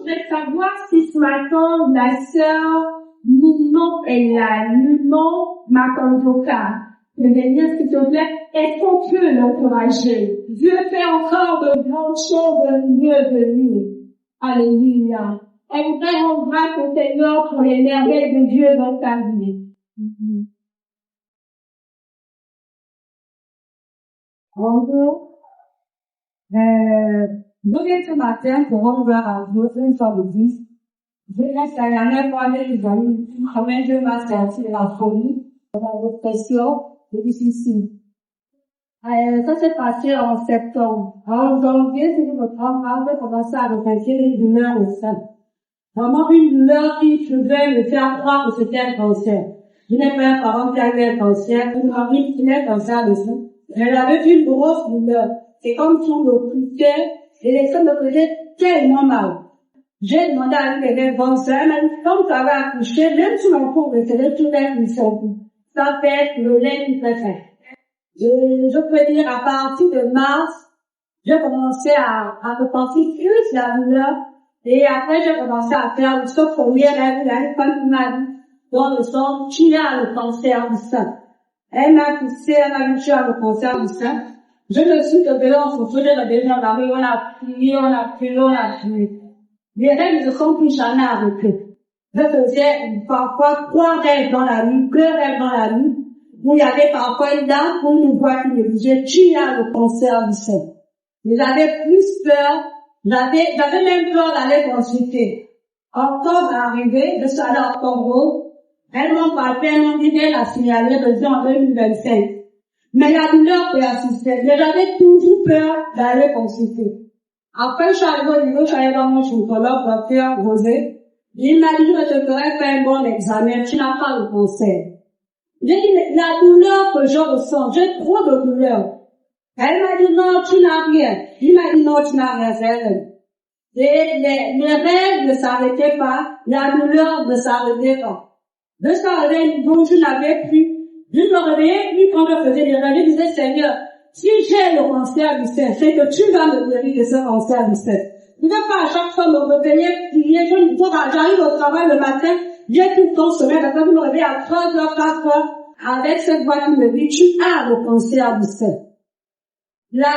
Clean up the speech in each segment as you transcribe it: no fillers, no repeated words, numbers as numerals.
voudrais savoir si ce matin, la sœur Mimon est là. Mimon Makandoka. Je vais dire, s'il te plaît, est-ce qu'on peut l'encourager? Dieu fait encore de grandes choses mieux de lui. Alléluia. Elle voudrait rendre grâce au Seigneur pour les merveilles de Dieu dans sa vie. Bonjour. Je viens ce matin pour rendre gloire à Dieu, c'est une fois de plus. Je reste à la même année, les amis, comment Dieu m'a sorti de la folie, de la dépression, c'est difficile. Ça s'est passé en septembre. En janvier, si je me trompe pas, j'ai commencé à ressentir une douleur au sein. Vraiment une douleur qui pouvait me faire croire que c'était un cancer. Je n'ai pas un parent qui a eu un cancer, une famille qui a un cancer de sein. Elle avait une grosse douleur. C'est comme si on me poussait et les seins me faisaient tellement mal. J'ai demandé à lui de vendre ça. Elle m'a dit, comme ça va accoucher, même si mon pauvre recevait tout l'air du sang. Ça fait le lait qui préfère. Je peux dire, à partir de mars, j'ai commencé à me penser plus la douleur. Et après, j'ai commencé à faire le sauf pour lui, elle a pas de maladie dans le sang, tu as le cancer du sein. Elle m'a poussé, elle m'a dit, tu as le cancer du sein. Je me suis levée, on se faisait la dernière marée, on a prié. Les règles ne sont plus jamais arrêtées. Je faisais parfois 3 rêves dans la nuit, 2 rêves dans la nuit, où il y avait parfois une dame pour une voix qui me disait, tu as le cancer du sein. Mais j'avais plus peur, j'avais même peur d'aller consulter. Octobre est arrivé, je suis allée en Congo, elles m'ont parlé, elles m'ont dit qu'elle a signalé besoin en 2025. Mais la douleur persistait, mais j'avais toujours peur d'aller consulter. Après, je suis arrivée au niveau, je suis allée dans mon gynécologue, docteur Rosé. Il m'a dit, je te ferai faire un bon examen, tu n'as pas le cancer. J'ai dit, mais la douleur que je ressens, j'ai trop de douleur. Elle m'a dit, non, tu n'as rien. Il m'a dit, non, tu n'as rien, c'est elle. Les rêves ne s'arrêtaient pas, la douleur ne s'arrêtait pas. Je suis arrivée, donc je n'avais plus. Je me réveillais plus quand je faisais les rêves. Je disais, Seigneur, si j'ai le cancer du sein, c'est que tu vas me guérir de ce cancer du sein. Je ne vais pas à chaque fois me réveiller, prier. J'arrive au travail le matin, j'ai tout le temps sommeil, après je me réveille à 3h, 4h, avec cette voix qui me dit, tu as le cancer du sein. La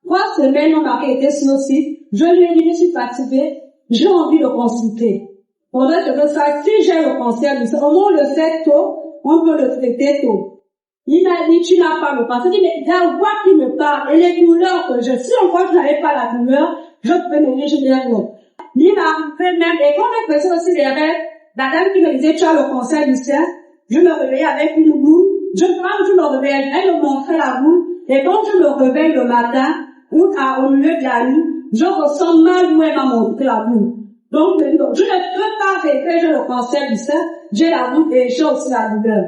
3 semaines, mon mari était sur le site. Je lui ai dit, je suis fatiguée, j'ai envie de consulter. On doit te faire ça, si j'ai le cancer du sein, au moins on le sait tôt, on peut le traiter tôt. Il m'a dit, tu n'as pas le cancer. Je dis, mais la voix qui me parle, et les douleurs que je, si on voit que je n'avais pas la douleur, je peux me dire, je dirais non. Il m'a fait même, et quand on faisait aussi les rêves, la dame qui me disait, tu as le cancer du sein, je me réveillais avec une boule, je me réveillais, elle me montrait la boule, et quand je me réveille le matin, ou au milieu de la nuit, je ressens mal où elle m'a montré la boule. Donc, je ne peux pas rêver, j'ai le cancer du sein, j'ai la boule et j'ai aussi la douleur.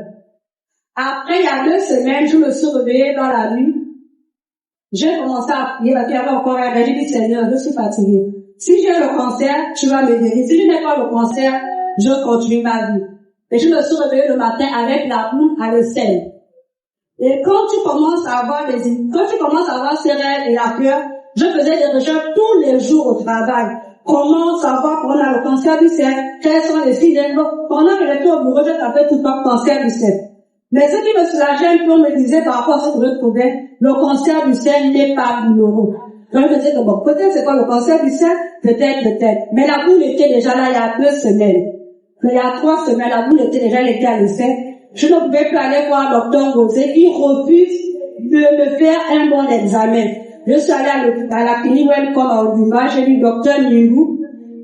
Après, il y a 2 semaines, je me suis réveillée dans la nuit. J'ai commencé à prier parce qu'il y avait encore un rêve. J'ai dit, Seigneur, je suis fatiguée. Si j'ai le cancer, tu vas me guérir. Si je n'ai pas le cancer, je continue ma vie. Et je me suis réveillée le matin avec la boule à le sel. Et quand tu commences à avoir ces rêves et la peur, je faisais des recherches tous les jours au travail. Comment savoir qu'on a le cancer du sein? Quels sont les signes? Pendant que j'étais au bureau, je tapais tout le temps cancer du sein. Mais ce qui me soulageait un peu, on me disait par rapport à ce que je trouvais, le cancer du sein n'est pas douloureux. Donc je me disais que bon, peut-être c'est pas le cancer du sein, peut-être. Mais la boule était déjà là il y a 2 semaines. Mais il y a 3 semaines, la boule était déjà là le sein. Je ne pouvais plus aller voir le docteur Rosé, il refuse de me faire un bon examen. Je suis allée à la clinique Welcome à Oduba, j'ai vu le docteur Ningou,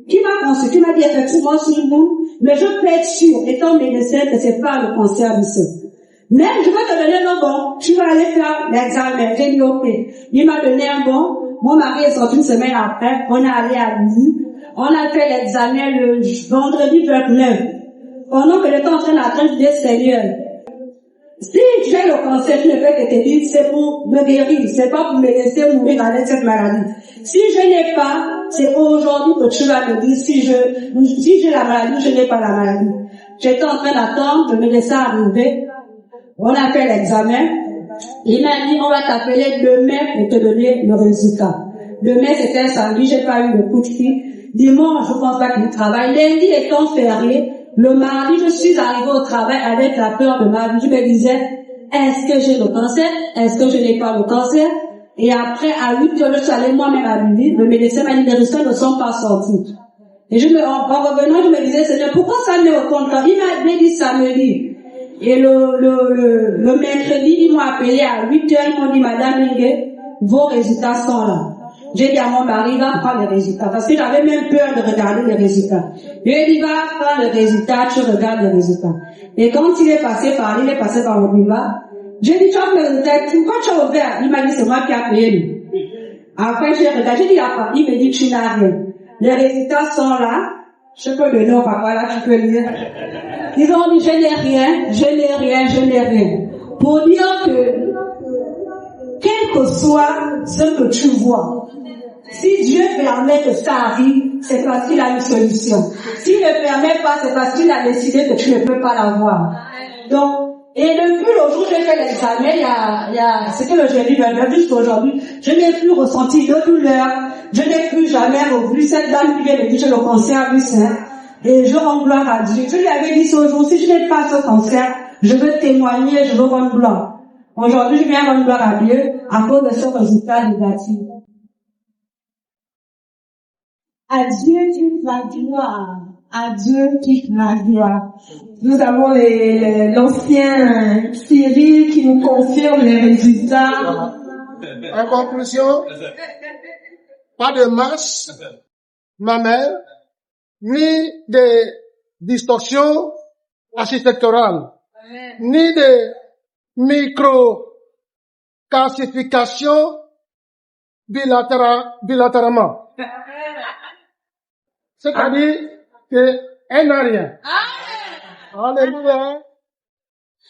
qui m'a consulté, qui m'a dit effectivement sur vous, mais je peux être sûre, étant médecin, que c'est pas le cancer du sein. Mais je vais te donner un bon, tu vas aller faire l'examen, j'ai dit ok. Il m'a donné un bon, mon mari est sorti 1 semaine après, on est allé à Lille, on a fait l'examen le vendredi 29. Pendant que j'étais en train d'attendre, je disais Seigneur, si j'ai le cancer, je ne vais que te dire, c'est pour me guérir, c'est pas pour me laisser mourir avec cette maladie. Si je n'ai pas, c'est aujourd'hui que tu vas me dire, si j'ai la maladie, je n'ai pas la maladie. J'étais en train d'attendre, de me laisser arriver. On a fait l'examen. Il m'a dit, on va t'appeler demain pour te donner le résultat. Demain, c'était un samedi, j'ai pas eu le coup de fil. Dimanche, je pense pas qu'il travaille. Lundi étant férié, le mardi, je suis arrivée au travail avec la peur de ma vie. Je me disais, est-ce que j'ai le cancer? Est-ce que je n'ai pas le cancer? Et après, à 8 heures, je suis allée moi-même à l'usine. Le médecin m'a dit, les résultats ne sont pas sortis. Et en revenant, je me disais, Seigneur, pourquoi ça met au compte? Il m'a bien dit samedi. Et le mercredi, ils m'ont appelé à 8 heures, ils m'ont dit, Madame Inge, vos résultats sont là. J'ai dit à mon mari, va prendre les résultats. Parce que j'avais même peur de regarder les résultats. Je lui ai dit, va prendre les résultats, tu regardes les résultats. Et quand il est passé par mon bureau, j'ai dit, tu as fait les résultats, pourquoi tu as ouvert? Il m'a dit, c'est moi qui ai payé. Après, j'ai regardé, j'ai dit, il me dit, tu n'as rien. Les résultats sont là. Je peux le nom, papa, là, tu peux lire. Ils ont dit, je n'ai rien. Pour dire que, quel que soit ce que tu vois, si Dieu permet que ça arrive, c'est parce qu'il a une solution. S'il ne permet pas, c'est parce qu'il a décidé que tu ne peux pas l'avoir. Donc, et depuis le jour où j'ai fait l'examen, c'était le jeudi 29 jusqu'à aujourd'hui, je n'ai plus ressenti de douleur, je n'ai plus jamais revu cette dame qui vient de dire que le cancer du sein, et je rends gloire à Dieu. Je lui avais dit ce jour, si je n'ai pas ce cancer, je veux témoigner, je veux rendre gloire. Aujourd'hui, je viens rendre gloire à Dieu à cause de ce résultat négatif. À Dieu toute la gloire. À Dieu toute la gloire. Nous avons l'ancien Cyril qui nous confirme les résultats. En conclusion, pas de masse mammaire, ni de distorsion architecturale, ni de micro-calcification bilatéralement. C'est-à-dire qu'elle n'a rien. Alléluia.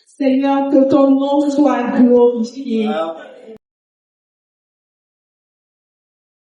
Seigneur, que ton nom soit glorifié.